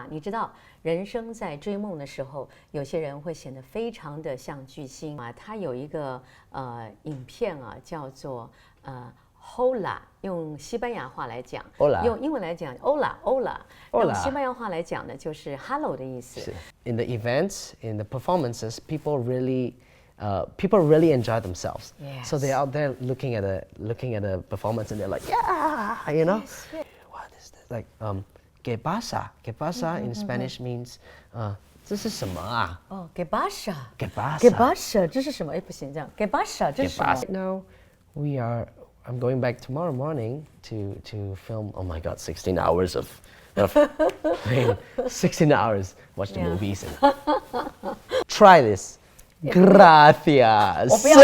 你知道，人生在追梦的时候，有些人会显得非常的像巨星啊。他有一个影片啊，叫做Hola， 用西班牙话来讲 Hola 用英文来讲 Hola， Hola 用西班牙话来讲呢，就是 Hello 的意思。In the events, in the performances, people really enjoy themselves. Yes. So they're out there looking at a performance and they're like, yeah, you know. Yes. What is this? Like ¿qué pasa? ¿Qué pasa in Spanish means 这是什么啊？哦 ¿Qué pasa? ¿Qué pasa? ¿Qué pasa? 这是什么？哎，不行，这样 ¿Qué pasa? 这是什么 Now I'm going back tomorrow morning to film. Oh my God, 16 hours of I mean, 16 hours watch the Yeah. movies and try this. Gracias. 我不要